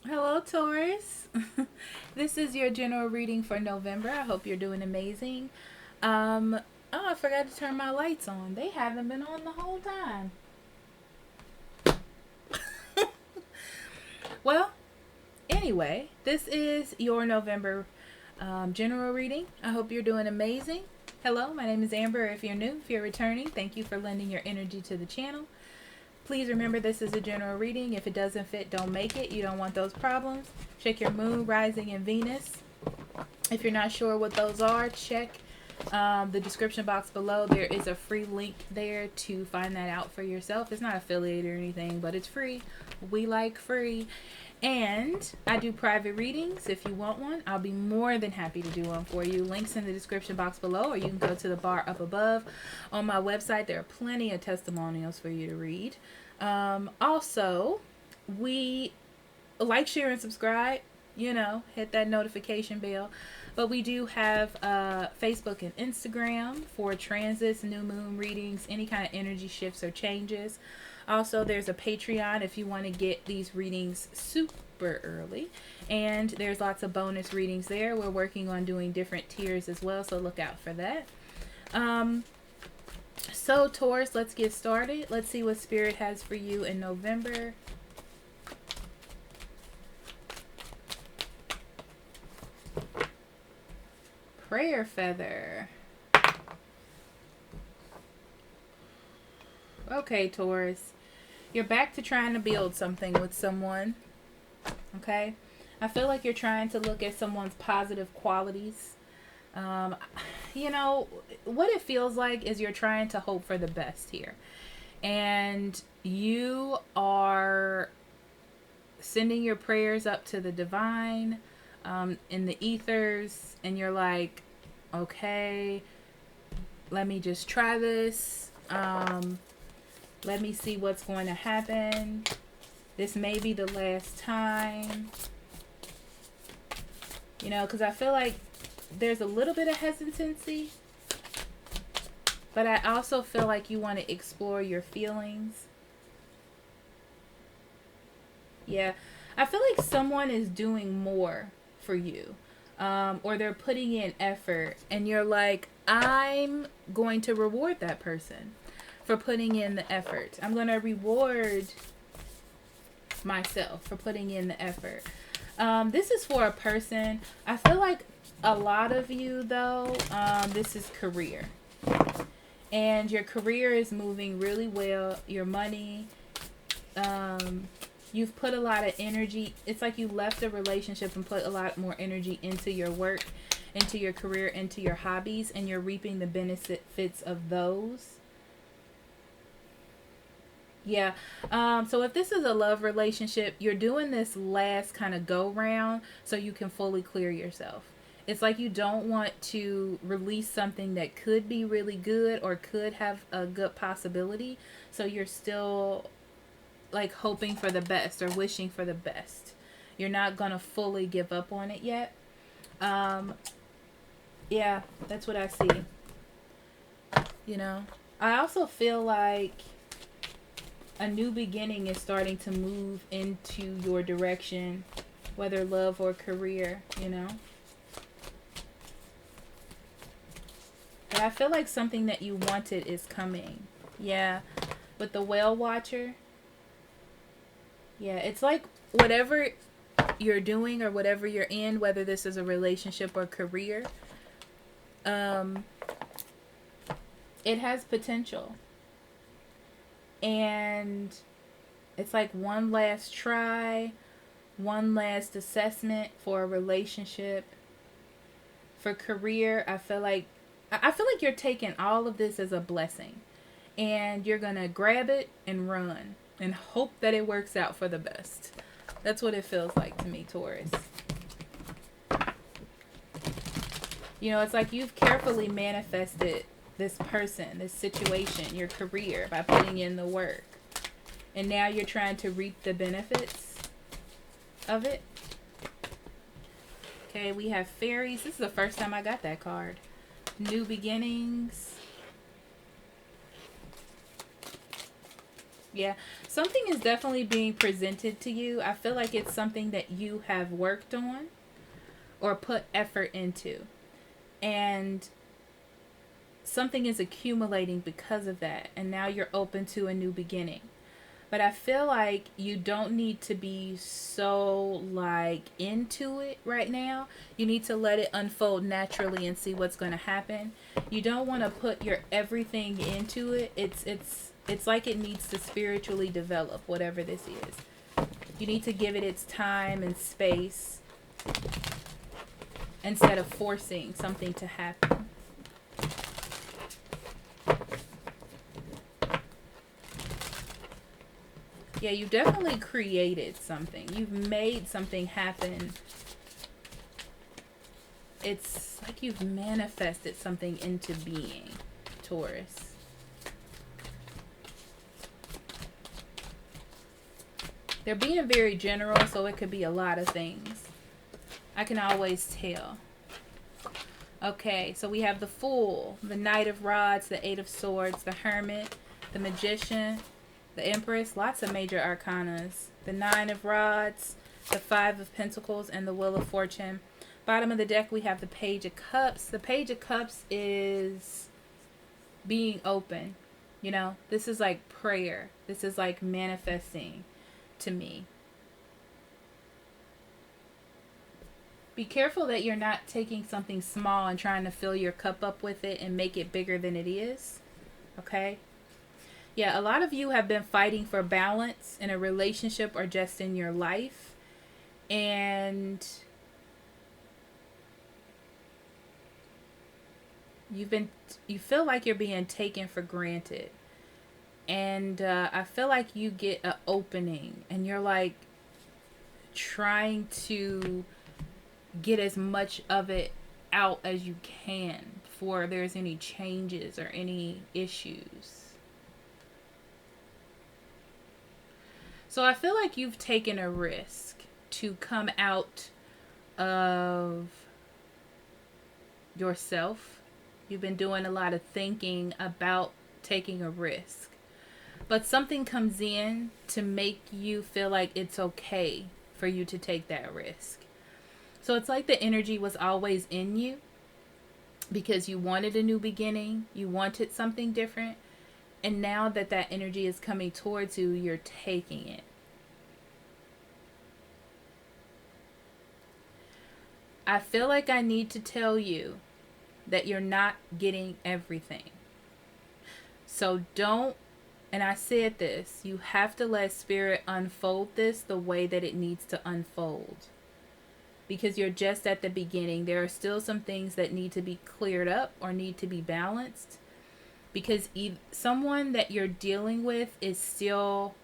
Hello, Taurus. This is your general reading for November. I hope you're doing amazing. Oh, I forgot to turn my lights on. They haven't been on the whole time. Well, anyway, this is your November general reading. I hope you're doing amazing. Hello, my name is Amber. If you're new, if you're returning, thank you for lending your energy to the channel. Please remember this is a general reading. If it doesn't fit, don't make it. You don't want those problems. Check your moon, rising, and Venus. If you're not sure what those are, check the description box below. There is a free link there to find that out for yourself. It's not affiliated or anything, but it's free. We like free. And I do private readings. If you want one, I'll be more than happy to do one for you. Links in the description box below, or you can go to the bar up above. On my website, there are plenty of testimonials for you to read. Also, we like, share, and subscribe. You know, hit that notification bell. But we do have Facebook and Instagram for transits, new moon readings, any kind of energy shifts or changes. Also, there's a Patreon if you want to get these readings super early. And there's lots of bonus readings there. We're working on doing different tiers as well, so look out for that. So, Taurus, let's get started. Let's see what Spirit has for you in November. Prayer feather. Okay, Taurus. You're back to trying to build something with someone. Okay? I feel like you're trying to look at someone's positive qualities. You know, what it feels like is you're trying to hope for the best here. And you are sending your prayers up to the divine, in the ethers, and you're like, okay, let me just try this. Let me see what's going to happen. This may be the last time. You know, because I feel like there's a little bit of hesitancy. But I also feel like you want to explore your feelings. Yeah. I feel like someone is doing more for you. Or they're putting in effort. And you're like, I'm going to reward that person for putting in the effort. I'm going to reward myself for putting in the effort. This is for a person. I feel like a lot of you, though, this is career. And your career is moving really well. Your money, you've put a lot of energy. It's like you left a relationship and put a lot more energy into your work, into your career, into your hobbies, and you're reaping the benefits of those. Yeah. So if this is a love relationship, you're doing this last kind of go round so you can fully clear yourself. It's like you don't want to release something that could be really good or could have a good possibility. So you're still like hoping for the best or wishing for the best. You're not going to fully give up on it yet. Yeah, that's what I see. You know, I also feel like a new beginning is starting to move into your direction, whether love or career, you know. But I feel like something that you wanted is coming. Yeah. With the whale watcher. Yeah, it's like whatever you're doing or whatever you're in, whether this is a relationship or career, it has potential. And it's like one last try, one last assessment for a relationship. For career, I feel like you're taking all of this as a blessing. And you're going to grab it and run and hope that it works out for the best. That's what it feels like to me, Taurus. You know, it's like you've carefully manifested this person, this situation, your career by putting in the work. And now you're trying to reap the benefits of it. Okay, we have fairies. This is the first time I got that card. New beginnings. Yeah, something is definitely being presented to you. I feel like it's something that you have worked on or put effort into. And something is accumulating because of that. And now you're open to a new beginning. But I feel like you don't need to be so like into it right now. You need to let it unfold naturally and see what's going to happen. You don't want to put your everything into it. It's like it needs to spiritually develop, whatever this is. You need to give it its time and space instead of forcing something to happen. Yeah, you definitely created something. You've made something happen. It's like you've manifested something into being, Taurus. They're being very general, so it could be a lot of things. I can always tell. Okay, so we have the Fool, the Knight of Rods, the Eight of Swords, the Hermit, the Magician, the Empress, lots of major arcanas. The Nine of Rods, the Five of Pentacles, and the Wheel of Fortune. Bottom of the deck, we have the Page of Cups. The Page of Cups is being open. You know, this is like prayer. This is like manifesting to me. Be careful that you're not taking something small and trying to fill your cup up with it and make it bigger than it is. Okay? Yeah, a lot of you have been fighting for balance in a relationship or just in your life. And you feel like you're being taken for granted. And I feel like you get an opening and you're like trying to get as much of it out as you can before there's any changes or any issues. So I feel like you've taken a risk to come out of yourself. You've been doing a lot of thinking about taking a risk. But something comes in to make you feel like it's okay for you to take that risk. So it's like the energy was always in you because you wanted a new beginning. You wanted something different. And now that that energy is coming towards you, you're taking it. I feel like I need to tell you that you're not getting everything. So don't, and I said this, you have to let Spirit unfold this the way that it needs to unfold. Because you're just at the beginning. There are still some things that need to be cleared up or need to be balanced. Because someone that you're dealing with is still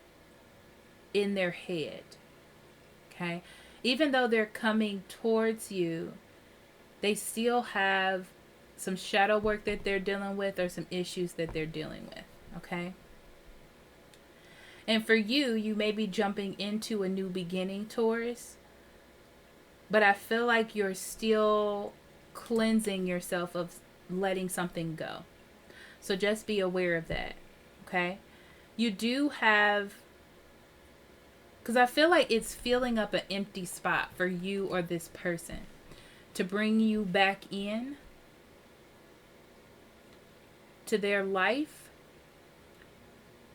in their head. Okay? Even though they're coming towards you, they still have some shadow work that they're dealing with or some issues that they're dealing with. Okay? And for you, you may be jumping into a new beginning, Taurus. But I feel like you're still cleansing yourself of letting something go. So just be aware of that. Okay? You do have, because I feel like it's filling up an empty spot for you or this person to bring you back in to their life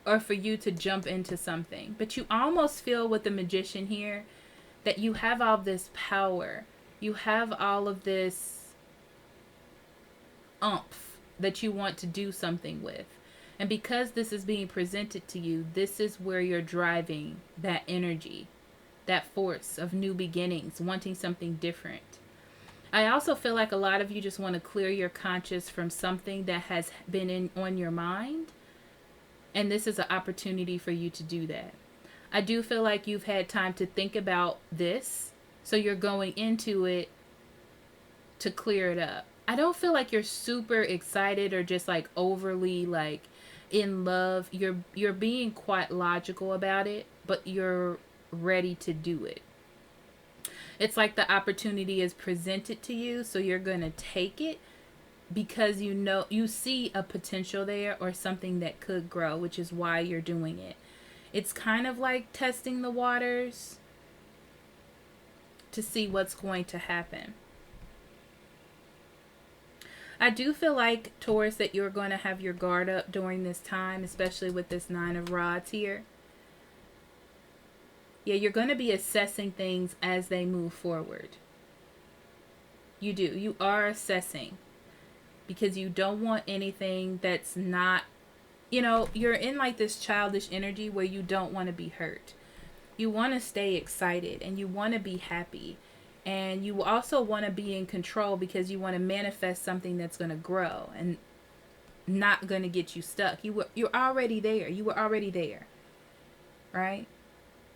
or for you to jump into something. But you almost feel with the Magician here that you have all this power. You have all of this oomph that you want to do something with. And because this is being presented to you, this is where you're driving that energy, that force of new beginnings, wanting something different. I also feel like a lot of you just want to clear your conscience from something that has been on your mind. And this is an opportunity for you to do that. I do feel like you've had time to think about this. So you're going into it to clear it up. I don't feel like you're super excited or just like overly like in love. You're being quite logical about it, but you're ready to do it. It's like the opportunity is presented to you, so you're going to take it because you see a potential there or something that could grow, which is why you're doing it. It's kind of like testing the waters to see what's going to happen. I do feel like, Taurus, that you're going to have your guard up during this time, especially with this Nine of Rods here. Yeah, you're going to be assessing things as they move forward. You do. You are assessing because you don't want anything that's not, you know, you're in like this childish energy where you don't want to be hurt. You want to stay excited and you want to be happy. And you also want to be in control because you want to manifest something that's going to grow and not going to get you stuck. You're already there. You were already there. Right?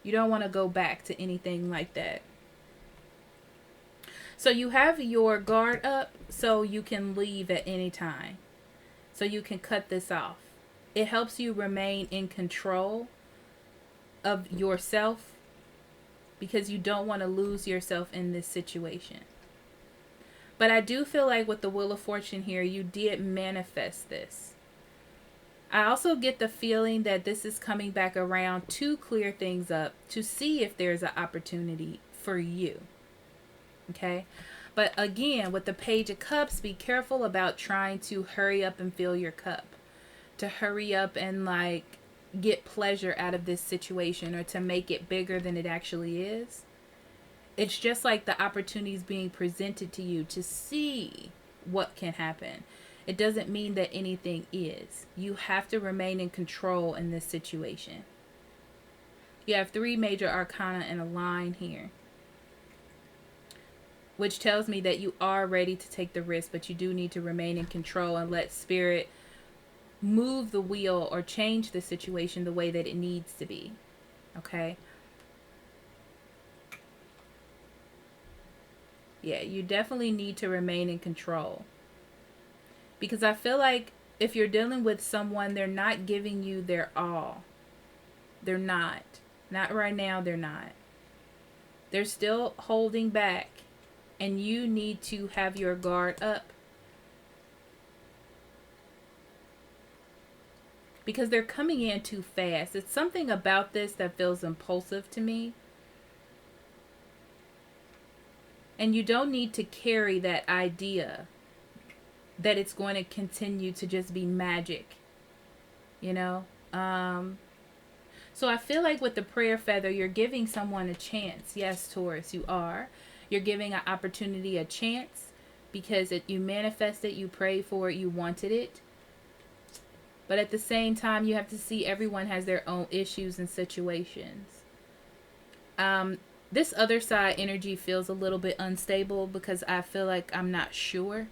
You don't want to go back to anything like that. So you have your guard up so you can leave at any time. So you can cut this off. It helps you remain in control of yourself because you don't want to lose yourself in this situation. But I do feel like with the Wheel of Fortune here, you did manifest this. I also get the feeling that this is coming back around to clear things up, to see if there's an opportunity for you. Okay? But again, with the Page of Cups, be careful about trying to hurry up and fill your cup. To hurry up and like get pleasure out of this situation or to make it bigger than it actually is. It's just like the opportunities being presented to you to see what can happen. It doesn't mean that anything is. You have to remain in control in this situation. You have 3 major arcana in a line here, which tells me that you are ready to take the risk, but you do need to remain in control and let spirit move the wheel or change the situation the way that it needs to be. Okay? Yeah, you definitely need to remain in control. Because I feel like if you're dealing with someone, they're not giving you their all. They're not. Not right now, they're not. They're still holding back. And you need to have your guard up. Because they're coming in too fast. It's something about this that feels impulsive to me. And you don't need to carry that idea that it's going to continue to just be magic. You know? So I feel like with the prayer feather, you're giving someone a chance. Yes, Taurus, you are. You're giving an opportunity a chance because you manifested, you prayed for it, you wanted it. But at the same time, you have to see everyone has their own issues and situations. This other side energy feels a little bit unstable because I feel like I'm not sure.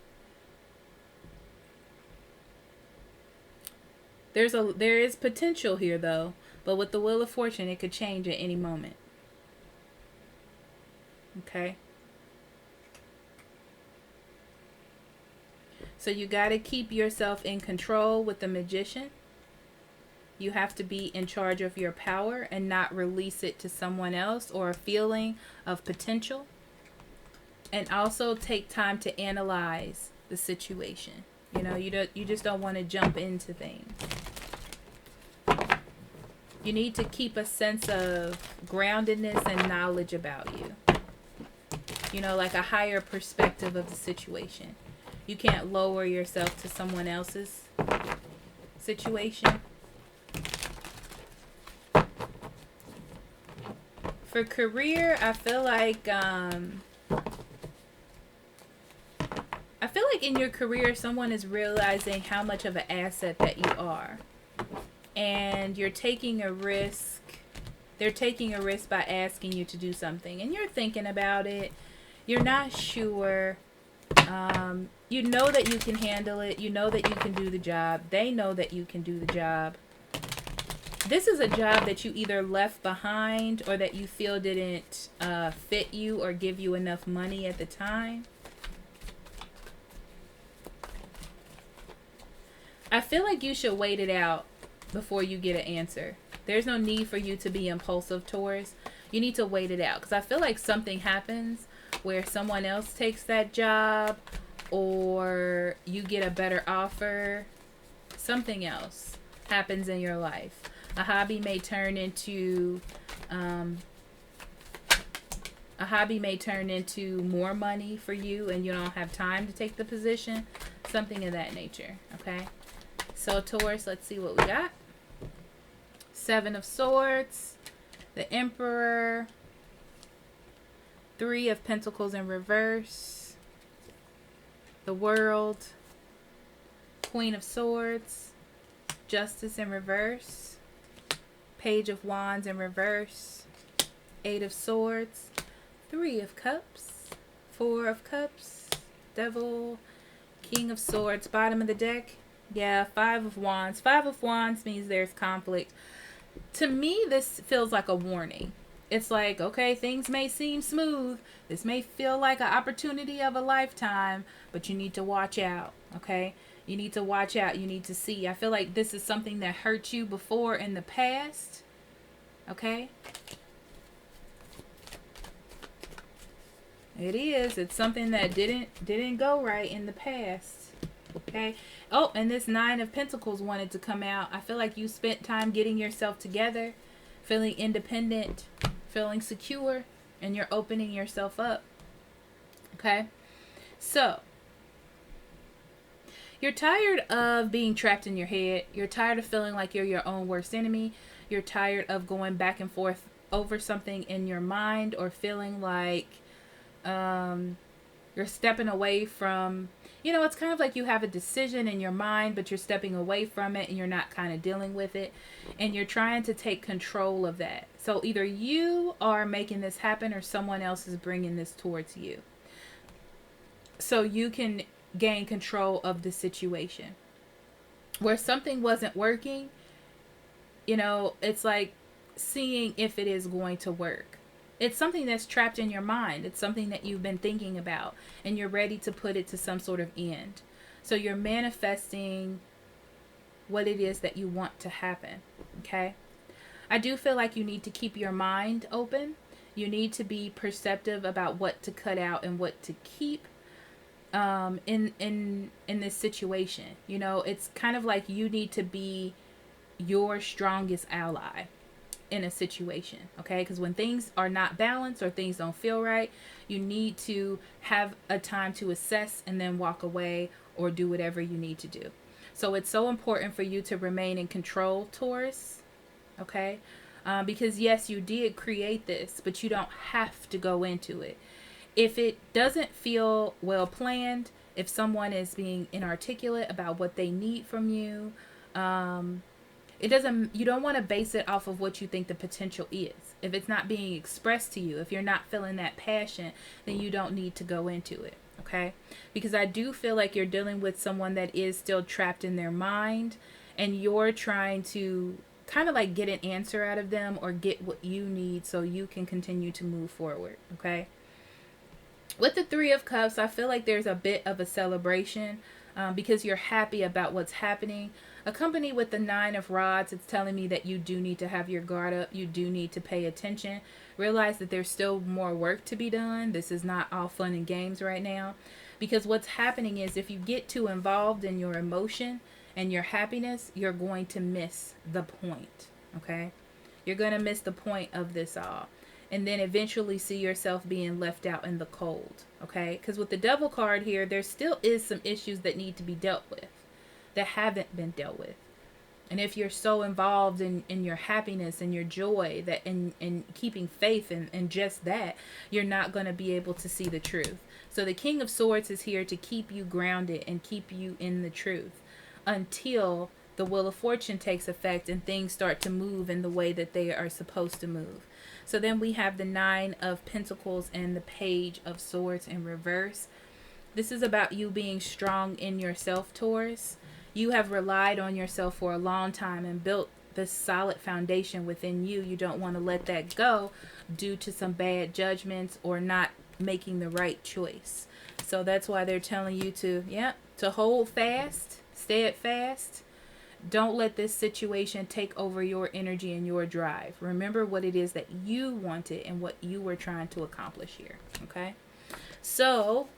There is potential here though, but with the Wheel of Fortune, it could change at any moment. Okay. So you got to keep yourself in control with the Magician. You have to be in charge of your power and not release it to someone else or a feeling of potential. And also take time to analyze the situation. You know, you just don't want to jump into things. You need to keep a sense of groundedness and knowledge about you. You know, like a higher perspective of the situation. You can't lower yourself to someone else's situation. For career, I feel like in your career, someone is realizing how much of an asset that you are. And you're taking a risk. They're taking a risk by asking you to do something. And you're thinking about it. You're not sure. You know that you can handle it. You know that you can do the job. They know that you can do the job. This is a job that you either left behind or that you feel didn't fit you or give you enough money at the time. I feel like you should wait it out before you get an answer. There's no need for you to be impulsive, Taurus. You need to wait it out because I feel like something happens where someone else takes that job or you get a better offer. Something else happens in your life. A hobby may turn into more money for you, and you don't have time to take the position. Something of that nature. Okay. So Taurus, let's see what we got. Seven of Swords, the Emperor, Three of Pentacles in reverse, the World, Queen of Swords, Justice in reverse, Page of Wands in reverse, Eight of Swords, Three of Cups, Four of Cups, Devil, King of Swords, bottom of the deck. Yeah, Five of Wands. Five of Wands means there's conflict. To me, this feels like a warning. It's like, okay, things may seem smooth. This may feel like an opportunity of a lifetime, but you need to watch out, okay? You need to watch out. You need to see. I feel like this is something that hurt you before in the past, okay? It is. It's something that didn't go right in the past. Okay. Oh, and this Nine of Pentacles wanted to come out. I feel like you spent time getting yourself together, feeling independent, feeling secure, and you're opening yourself up. Okay. So, you're tired of being trapped in your head. You're tired of feeling like you're your own worst enemy. You're tired of going back and forth over something in your mind, or feeling like you're stepping away from, it's kind of like you have a decision in your mind, but you're stepping away from it and you're not kind of dealing with it, and you're trying to take control of that. So either you are making this happen or someone else is bringing this towards you, so you can gain control of the situation. Where something wasn't working, it's like seeing if it is going to work. It's something that's trapped in your mind. It's something that you've been thinking about, and you're ready to put it to some sort of end. So you're manifesting what it is that you want to happen. Okay. I do feel like you need to keep your mind open. You need to be perceptive about what to cut out and what to keep in this situation. It's kind of like you need to be your strongest ally in a situation, okay? Because when things are not balanced or things don't feel right, you need to have a time to assess and then walk away or do whatever you need to do. So it's so important for you to remain in control, Taurus, okay? Because yes, you did create this, but you don't have to go into it. If it doesn't feel well planned, if someone is being inarticulate about what they need from you, you don't want to base it off of what you think the potential is. If it's not being expressed to you, if you're not feeling that passion, then you don't need to go into it, okay? Because I do feel like you're dealing with someone that is still trapped in their mind, and you're trying to kind of like get an answer out of them or get what you need so you can continue to move forward, okay? With the Three of Cups, I feel like there's a bit of a celebration because you're happy about what's happening. Accompanied with the Nine of Rods, it's telling me that you do need to have your guard up. You do need to pay attention. Realize that there's still more work to be done. This is not all fun and games right now. Because what's happening is if you get too involved in your emotion and your happiness, you're going to miss the point, okay? You're going to miss the point of this all. And then eventually see yourself being left out in the cold, okay? Because with the Devil card here, there still is some issues that need to be dealt with, that haven't been dealt with. And if you're so involved in your happiness and your joy, that in keeping faith in just that, you're not going to be able to see the truth. So the King of Swords is here to keep you grounded and keep you in the truth until the Wheel of Fortune takes effect and things start to move in the way that they are supposed to move. So then we have the Nine of Pentacles and the Page of Swords in reverse. This is about you being strong in yourself, Taurus. You have relied on yourself for a long time and built this solid foundation within you. You don't want to let that go due to some bad judgments or not making the right choice. So that's why they're telling you to hold fast, steadfast. Don't let this situation take over your energy and your drive. Remember what it is that you wanted and what you were trying to accomplish here. Okay? So,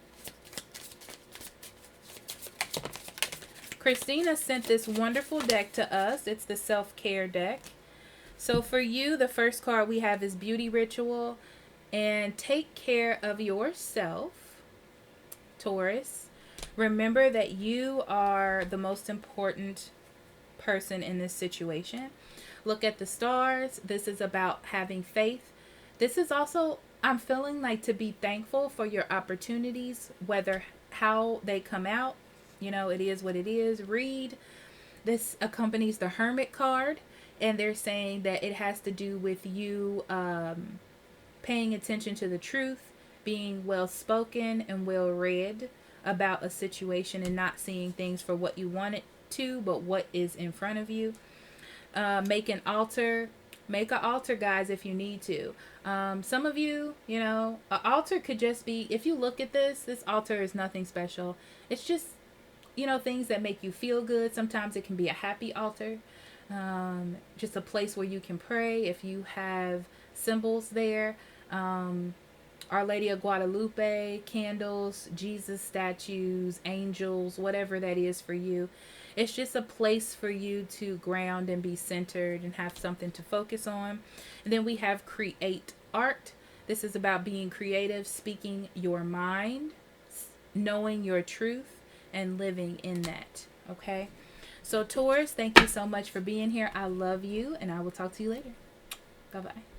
Christina sent this wonderful deck to us. It's the self-care deck. So for you, the first card we have is Beauty Ritual. And take care of yourself, Taurus. Remember that you are the most important person in this situation. Look at the stars. This is about having faith. This is also, I'm feeling like, to be thankful for your opportunities, whether how they come out. You know, it is what it is. Read. This accompanies the Hermit card, and they're saying that it has to do with you paying attention to the truth, being well spoken and well read about a situation, and not seeing things for what you want it to, but what is in front of you. Make an altar. Make an altar, guys, if you need to. Some of you, you know, an altar could just be, if you look at this altar is nothing special. It's just, you know, things that make you feel good. Sometimes it can be a happy altar. Just a place where you can pray. If you have symbols there, Our Lady of Guadalupe, candles, Jesus statues, angels, whatever that is for you. It's just a place for you to ground and be centered and have something to focus on. And then we have Create Art. This is about being creative, speaking your mind, knowing your truth, and living in that. Okay? So Taurus, thank you so much for being here. I love you, and I will talk to you later. Bye-bye.